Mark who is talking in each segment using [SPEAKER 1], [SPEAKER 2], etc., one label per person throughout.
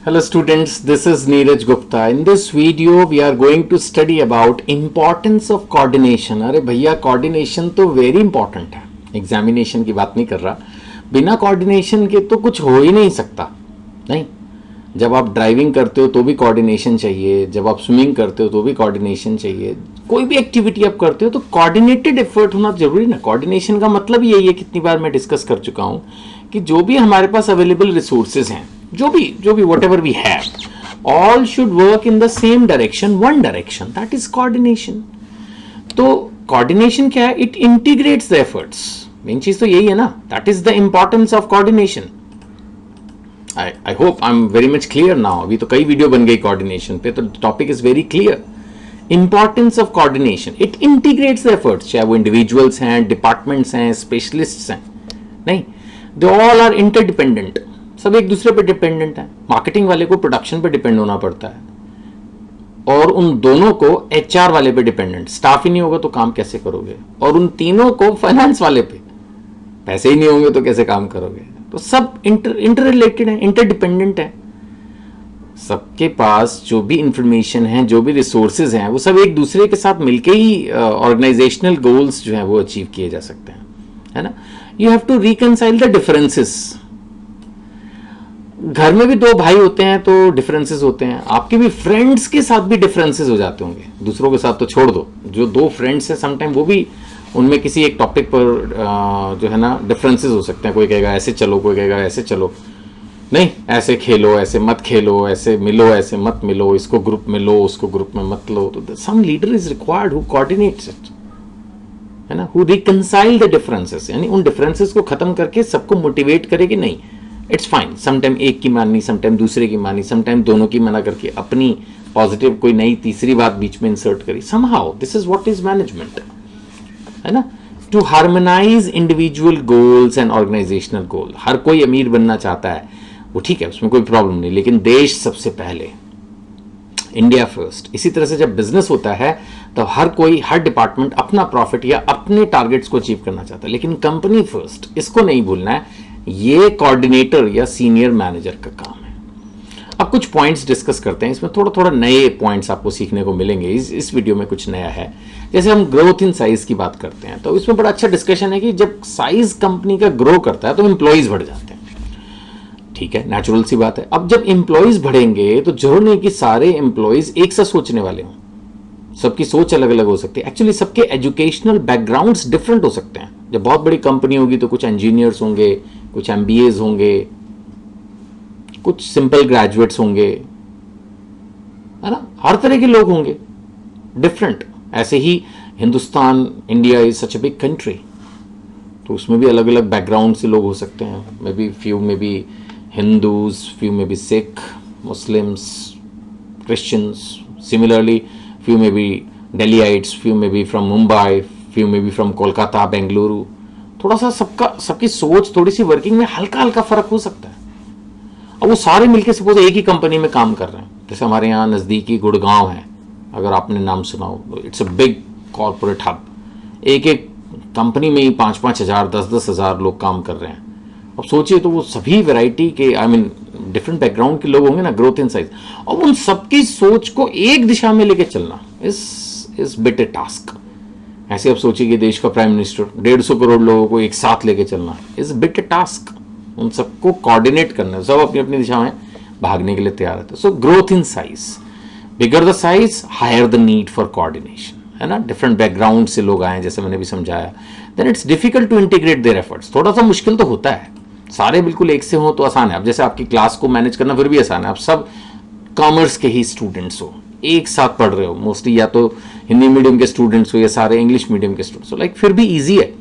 [SPEAKER 1] Hello students, this is Neeraj Gupta. In this video we are going to study about importance of coordination. अरे भैया coordination तो very important है. Examination की बात नहीं कर रहा. बिना coordination के तो कुछ हो ही नहीं सकता. नहीं, जब आप ड्राइविंग करते हो तो भी कोऑर्डिनेशन चाहिए, जब आप स्विमिंग करते हो तो भी कोऑर्डिनेशन चाहिए, कोई भी एक्टिविटी आप करते हो तो कोऑर्डिनेटेड एफर्ट होना जरूरी ना. कोऑर्डिनेशन का मतलब यही है, कितनी बार मैं डिस्कस कर चुका हूँ कि जो भी हमारे पास अवेलेबल रिसोर्सेज हैं, जो भी whatever we have, all should work in the same direction, one direction. That is coordination. तो कोऑर्डिनेशन क्या है? It integrates the efforts. Main चीज तो यही है ना. That is the importance of coordination. I hope I'm very much clear now. अभी तो कई वीडियो बन गई कोऑर्डिनेशन पे, तो topic is very clear. Importance of coordination, it integrates the efforts, चाहे वो इंडिविजुअल्स हैं, डिपार्टमेंट्स हैं, स्पेशलिस्ट्स हैं. नहीं, दे ऑल आर इंटरडिपेंडेंट. सब एक दूसरे पे डिपेंडेंट है. मार्केटिंग वाले को प्रोडक्शन पे डिपेंड होना पड़ता है, और उन दोनों को HR वाले पे डिपेंडेंट. स्टाफ ही नहीं होगा तो काम कैसे करोगे? और उन तीनों को फाइनेंस वाले पे. पैसे ही नहीं होंगे तो कैसे काम करोगे? तो सब इंटर रिलेटेड है, इंटरडिपेंडेंट है. सबके पास जो भी इंफॉर्मेशन है, जो भी रिसोर्सेज हैं, वो सब एक दूसरे के साथ मिलके ही ऑर्गेनाइजेशनल गोल्स जो हैं वो अचीव किए जा सकते हैं, है ना. You have to reconcile the differences. घर में भी दो भाई होते हैं तो डिफरेंसेस होते हैं. आपके भी फ्रेंड्स के साथ भी डिफरेंसेस हो जाते होंगे. दूसरों के साथ तो छोड़ दो, जो दो फ्रेंड्स हैं समटाइम वो भी उनमें किसी एक टॉपिक पर जो है ना डिफरेंसेस हो सकते हैं. कोई कहेगा ऐसे चलो, कोई कहेगा ऐसे चलो, नहीं ऐसे खेलो, ऐसे मत खेलो, ऐसे मिलो, ऐसे मत मिलो, इसको ग्रुप में लो, उसको ग्रुप में मत लो. तो some leader is required who coordinates it, है ना, हु रिकंसाइल द डिफरेंसेस. यानी उन डिफरेंसेस को खत्म करके सबको मोटिवेट करे कि नहीं, इट्स फाइन. समटाइम एक की माननी, समटाइम दूसरे की माननी, समटाइम दोनों की मना करके अपनी पॉजिटिव कोई नई तीसरी बात बीच में इंसर्ट करी. Somehow this is what is management, है ना. To harmonize individual goals and organizational goal. हर कोई अमीर बनना चाहता है, वो ठीक है, उसमें कोई प्रॉब्लम नहीं, लेकिन देश सबसे पहले, इंडिया फर्स्ट. इसी तरह से जब बिजनेस होता है तो हर कोई, हर डिपार्टमेंट अपना प्रॉफिट या अपने टारगेट्स को अचीव करना चाहता है, लेकिन कंपनी फर्स्ट, इसको नहीं भूलना है. ये कोऑर्डिनेटर या सीनियर मैनेजर का काम है. अब कुछ पॉइंट्स डिस्कस करते हैं. इसमें थोड़ा थोड़ा नए पॉइंट्स आपको सीखने को मिलेंगे. इस वीडियो में कुछ नया है. जैसे हम ग्रोथ इन साइज की बात करते हैं तो इसमें बड़ा अच्छा डिस्कशन है कि जब साइज कंपनी का ग्रो करता है तो एम्प्लॉइज बढ़ जाते हैं. ठीक है, नेचुरल सी बात है. अब जब एम्प्लॉइज बढ़ेंगे तो जरूर नहीं कि सारे एम्प्लॉइज एक सा सोचने वाले हों. सबकी सोच अलग अलग हो सकती है. एक्चुअली सबके एजुकेशनल बैकग्राउंड्स डिफरेंट हो सकते हैं. जब बहुत बड़ी कंपनी होगी तो कुछ इंजीनियर्स होंगे, कुछ MBAs होंगे, कुछ सिंपल ग्रेजुएट्स होंगे, है ना. हर तरह के लोग होंगे, डिफरेंट. ऐसे ही Hindustan, India is such a big country, तो उसमें भी अलग अलग बैकग्राउंड से लोग हो सकते हैं. Maybe few may be Hindus, few may be Sikh, Muslims, Christians. Similarly few may be Delhiites, few may be from Mumbai, few may be from Kolkata, Bengaluru. थोड़ा सा सबकी सोच, थोड़ी सी वर्किंग में हल्का हल्का फर्क हो सकता है. अब वो सारे मिलकर सपोज एक ही कंपनी में काम कर रहे हैं. जैसे हमारे यहाँ नज़दीकी गुड़गांव है, अगर आपने नाम सुना हो, it's a big corporate hub. एक एक कंपनी में ही 5-5 हज़ार, 10-10 हज़ार लोग काम कर रहे हैं. अब सोचिए, तो वो सभी वैरायटी के, आई मीन डिफरेंट बैकग्राउंड के लोग होंगे ना, ग्रोथ इन साइज. और उन सबकी सोच को एक दिशा में लेके चलना इज बिट ए टास्क. ऐसे आप सोचिए कि देश का प्राइम मिनिस्टर 150 करोड़ लोगों को एक साथ लेके चलना इज बिट ए टास्क. उन सबको कोऑर्डिनेट करना, सब अपनी अपनी दिशा में भागने के लिए तैयार रहते हैं. So growth in size, bigger the size higher the need for coordination, है ना. डिफरेंट बैकग्राउंड से लोग आए, जैसे मैंने भी समझाया. Then it's difficult to integrate their efforts. थोड़ा सा मुश्किल तो होता है. सारे बिल्कुल एक से हो तो आसान है. अब जैसे आपकी क्लास को मैनेज करना फिर भी आसान है. आप सब कॉमर्स के ही स्टूडेंट्स हो, एक साथ पढ़ रहे हो, मोस्टली या तो हिंदी मीडियम के स्टूडेंट्स हो या सारे इंग्लिश मीडियम के स्टूडेंट्स हो. लाइक फिर भी ईजी है.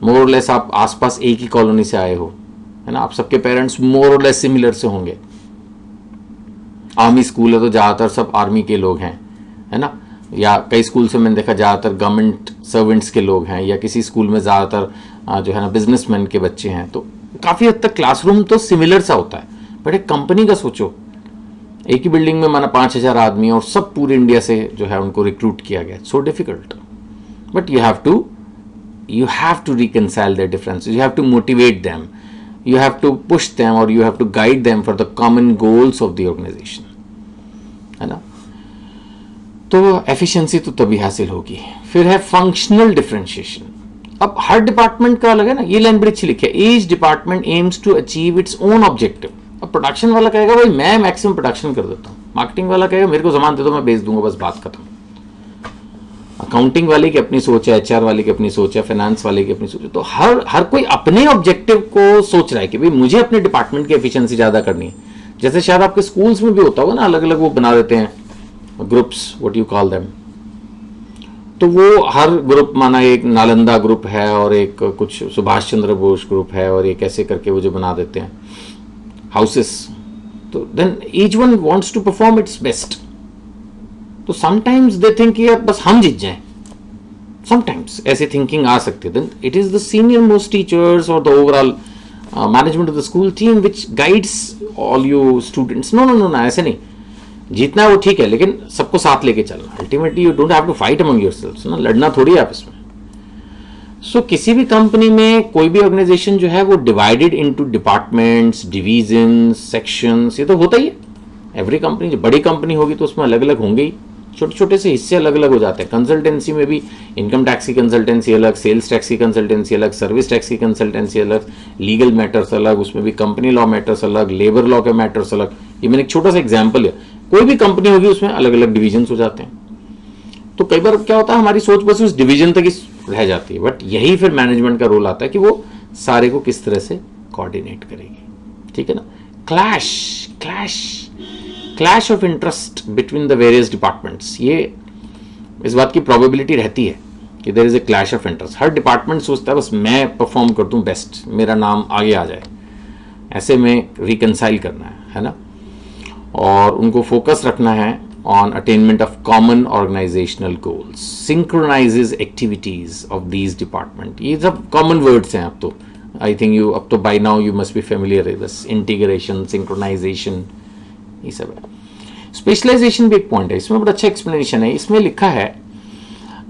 [SPEAKER 1] मोर और लेस आप आसपास एक ही कॉलोनी से आए हो, है ना. आप सबके पेरेंट्स मोर और लेस सिमिलर से होंगे. आर्मी स्कूल है तो ज़्यादातर सब आर्मी के लोग हैं, है ना. या कई स्कूल से मैंने देखा ज़्यादातर गवर्नमेंट सर्वेंट्स के लोग हैं, या किसी स्कूल में ज़्यादातर जो है ना बिजनेसमैन के बच्चे हैं. तो काफ़ी हद तक क्लासरूम तो सिमिलर सा होता है. बट एक कंपनी का सोचो, एक ही बिल्डिंग में माना 5,000 आदमी और सब पूरे इंडिया से जो है उनको रिक्रूट किया गया. So difficult. But you have to reconcile the differences, you have to motivate them, you have to push them or you have to guide them for the common goals of the organization, है ना. तो efficiency तो तभी हासिल होगी. फिर है functional differentiation. अब हर डिपार्टमेंट का अलग है ना. ये लाइन बड़ी अच्छी लिखी है, each department aims to achieve its own objective. अब प्रोडक्शन वाला कहेगा भाई मैं मैक्सिमम प्रोडक्शन कर देता हूँ, मार्केटिंग वाला कहेगा मेरे को सामान दे दो मैं बेच दूंगा, बस बात खत्म. अकाउंटिंग वाले की अपनी सोच है, एचआर वाले की अपनी सोच है, फाइनेंस वाले की अपनी सोच है. तो हर कोई अपने ऑब्जेक्टिव को सोच रहा है कि भाई मुझे अपने डिपार्टमेंट की एफिशिएंसी ज्यादा करनी है. जैसे शायद आपके स्कूल्स में भी होता होगा ना, अलग अलग वो बना देते हैं groups, what you call them. तो वो हर ग्रुप माना एक नालंदा ग्रुप है और एक कुछ सुभाष चंद्र बोस ग्रुप है और एक ऐसे करके वो जो बना देते हैं हाउसेस. तो then each one wants to perform its best. तो समटाइम्स दे थिंक यार बस हम जीत जाएं. समटाइम्स ऐसी थिंकिंग आ सकती है. Then it is the senior most teachers और the overall management of the school team which guides all you students. No no no ना, ऐसे नहीं. जीतना है वो ठीक है लेकिन सबको साथ लेके चलना. Ultimately you don't have to fight among yourselves ना, लड़ना थोड़ी है आप इसमें. सो किसी भी कंपनी में कोई भी ऑर्गेनाइजेशन जो है वो divided into departments, divisions, sections, ये तो होता ही है. एवरी कंपनी, जो बड़ी कंपनी होगी तो उसमें अलग अलग होंगे ही. छोटे छोटे से हिस्से अलग अलग हो जाते हैं. कंसल्टेंसी में भी इनकम टैक्स की कंसल्टेंसी अलग, सेल्स टैक्स की कंसल्टेंसी अलग, सर्विस टैक्स की कंसल्टेंसी अलग, लीगल मैटर्स अलग, उसमें भी कंपनी लॉ मैटर्स अलग, लेबर लॉ के मैटर्स अलग. ये मैंने एक छोटा सा एग्जाम्पल है. कोई भी कंपनी होगी उसमें अलग अलग डिवीजन्स हो जाते हैं. तो कई बार क्या होता है हमारी सोच बस उस डिवीजन तक ही रह जाती है. बट यही फिर मैनेजमेंट का रोल आता है कि वो सारे को किस तरह से कोऑर्डिनेट करेगी. ठीक है ना. Clash of interest between the various departments, ये इस बात की प्रोबेबिलिटी रहती है कि there is a clash of interest. हर डिपार्टमेंट सोचता है बस मैं परफॉर्म कर दूं बेस्ट, मेरा नाम आगे आ जाए. ऐसे में रिकंसाइल करना है ना. और उनको फोकस रखना है on attainment of common organizational goals, synchronizes activities of these department. ये सब कॉमन वर्ड्स हैं. अब तो आई थिंक यू अब तो by now you must be familiar with this. Integration, synchronization, ये सब है. स्पेशलाइजेशन भी एक पॉइंट है. इसमें बड़ा अच्छा एक्सप्लेनेशन है. इसमें लिखा है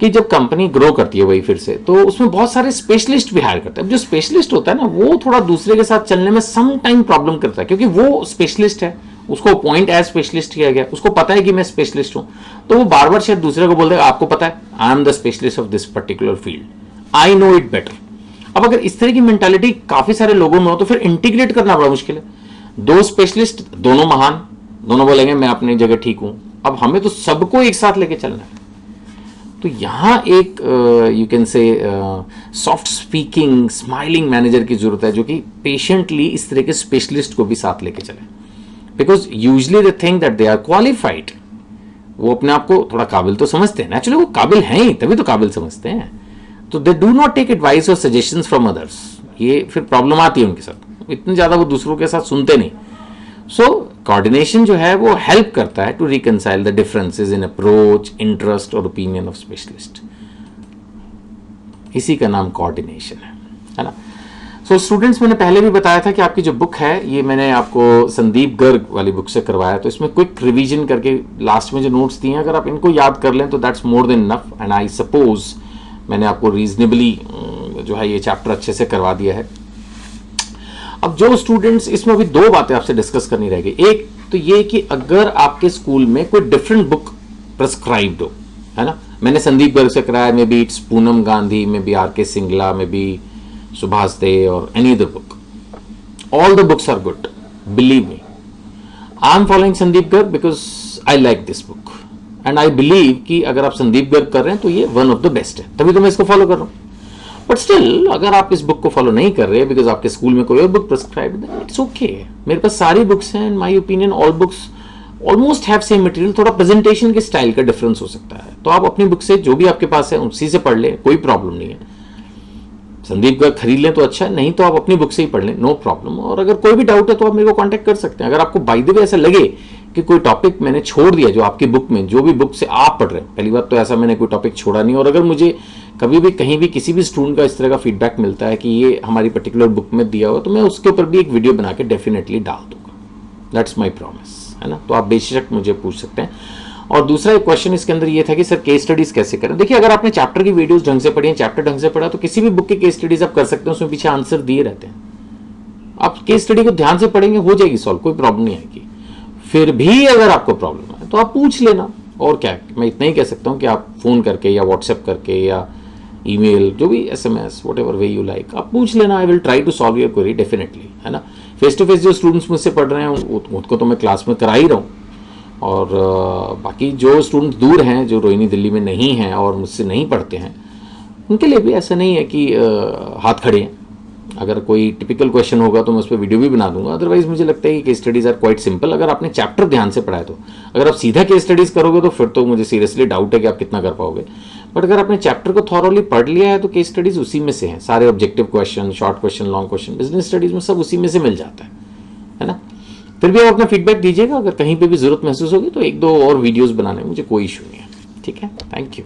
[SPEAKER 1] कि जब कंपनी ग्रो करती है वही फिर से, तो उसमें बहुत सारे स्पेशलिस्ट भी हायर करते हैं. अब जो स्पेशलिस्ट होता है ना वो थोड़ा दूसरे के साथ चलने में सम टाइम प्रॉब्लम करता है, क्योंकि वो स्पेशलिस्ट है, उसको अपॉइंट एज स्पेशलिस्ट किया गया, उसको पता है कि मैं स्पेशलिस्ट हूं. तो वो बार बार शायद दूसरे को बोल देगा आपको पता है I am the specialist of this particular field, I know it better. अब अगर इस तरह की मेंटालिटी काफी सारे लोगों में हो तो फिर इंटीग्रेट करना बड़ा मुश्किल है. दो स्पेशलिस्ट, दोनों महान, दोनों बोलेंगे मैं अपनी जगह ठीक हूं. अब हमें तो सबको एक साथ लेके चलना है. तो यहां एक you can say soft speaking, smiling manager की जरूरत है जो कि पेशेंटली इस तरह के स्पेशलिस्ट को भी साथ लेके चले. Because usually they think that they are qualified. वो अपने आप को थोड़ा काबिल तो समझते हैं. एक्चुअली वो काबिल हैं ही, तभी तो काबिल समझते हैं. तो they do not take advice और सजेशंस फ्रॉम अदर्स. ये फिर प्रॉब्लम आती है उनके साथ. इतनी ज्यादा वो दूसरों के साथ सुनते नहीं. सो कोऑर्डिनेशन जो है वो हेल्प करता है to reconcile the differences in approach, interest और ओपिनियन ऑफ स्पेशलिस्ट. इसी का नाम कोऑर्डिनेशन है ना. सो स्टूडेंट्स, मैंने पहले भी बताया था कि आपकी जो बुक है ये मैंने आपको संदीप गर्ग वाली बुक से करवाया. तो इसमें क्विक रिवीजन करके लास्ट में जो नोट्स दिए हैं अगर आप इनको याद कर लें तो that's more than enough. And I suppose मैंने आपको रीजनेबली जो है ये चैप्टर अच्छे से करवा दिया है. अब जो स्टूडेंट्स, इसमें अभी दो बातें आपसे डिस्कस करनी रहेगी. एक तो ये कि अगर आपके स्कूल में कोई डिफरेंट बुक प्रिस्क्राइब्ड हो, है ना. मैंने संदीप गर्ग से कराया, maybe it's Poonam Gandhi, maybe R K Singla, maybe Subhash Dey और any other book. All the books are good. Believe me. I am following Sandeep Garg because I like this book. And I believe कि अगर आप संदीप गर्ग कर रहे हैं तो ये one of the best है. तभी तो मैं इसको फॉलो कर रहा हूँ. But still, अगर आप इस बुक को फॉलो नहीं कर रहे because आपके स्कूल में कोई और बुक प्रिस्क्राइब है, it's okay. मेरे पास सारी बुक्स हैं. In my opinion, all books almost have same material. थोड़ा प्रेजेंटेशन के स्टाइल का डिफरेंस हो सकता है. तो आप अपनी बुक से जो भी आपके पास है उसी से पढ़ लें, कोई प्रॉब्लम नहीं है. संदीप का खरीद लें तो अच्छा, नहीं तो आप अपनी बुक से ही पढ़ लें, नो प्रॉब्लम. और अगर कोई भी डाउट है तो आप मेरे को कांटेक्ट कर सकते हैं. अगर आपको बाय द वे ऐसा लगे कि कोई टॉपिक मैंने छोड़ दिया जो आपकी बुक में, जो भी बुक से आप पढ़ रहे हैं, पहली बात तो ऐसा मैंने कोई टॉपिक छोड़ा नहीं. और अगर मुझे कभी भी कहीं भी किसी भी स्टूडेंट का इस तरह का फीडबैक मिलता है कि ये हमारी पर्टिकुलर बुक में दिया हुआ, तो मैं उसके ऊपर भी एक वीडियो बना के डेफिनेटली डाल दूंगा. दैट्स माई प्रॉमिस, है ना. तो आप बेशक मुझे पूछ सकते हैं. और दूसरा एक क्वेश्चन इसके अंदर ये था कि सर केस स्टडीज कैसे करें. देखिए, अगर आपने चैप्टर की वीडियोस ढंग से पढ़ी है, चैप्टर ढंग से पढ़ा, तो किसी भी बुक की केस स्टडीज आप कर सकते हैं. उसमें पीछे आंसर दिए रहते हैं. आप केस स्टडी को ध्यान से पढ़ेंगे, हो जाएगी सॉल्व, कोई प्रॉब्लम नहीं आएगी। फिर भी अगर आपको प्रॉब्लम है तो आप पूछ लेना, और क्या, मैं इतना ही कह सकता हूँ कि आप फ़ोन करके या व्हाट्सएप करके या ईमेल, जो भी SMS, whatever way you like, आप पूछ लेना। I will try to solve your query definitely, है ना। फेस टू फेस जो स्टूडेंट्स मुझसे पढ़ रहे हैं उनको तो मैं क्लास में करा ही रहा हूँ, और बाकी जो स्टूडेंट्स दूर हैं, जो रोहिणी दिल्ली में नहीं हैं और मुझसे नहीं पढ़ते हैं, उनके लिए भी ऐसा नहीं है कि हाथ खड़े हैं। अगर कोई टिपिकल क्वेश्चन होगा तो मैं उस पर वीडियो भी बना दूंगा। अदरवाइज मुझे लगता है कि case studies are quite simple, अगर आपने चैप्टर ध्यान से पढ़ा है तो। अगर आप सीधा केस स्टडीज़ करोगे तो फिर तो मुझे सीरियसली डाउट है कि आप कितना कर पाओगे। बट अगर आपने चैप्टर को थॉरोली पढ़ लिया है तो केस स्टडीज़ उसी में से हैं, सारे objective question, short question, long question, business studies में सब उसी में से मिल जाता है ना। फिर भी आप अपना फीडबैक दीजिएगा, अगर कहीं पर भी ज़रूरत महसूस होगी तो एक दो और वीडियोज़ बनाने में मुझे कोई इशू नहीं है। ठीक है, थैंक यू।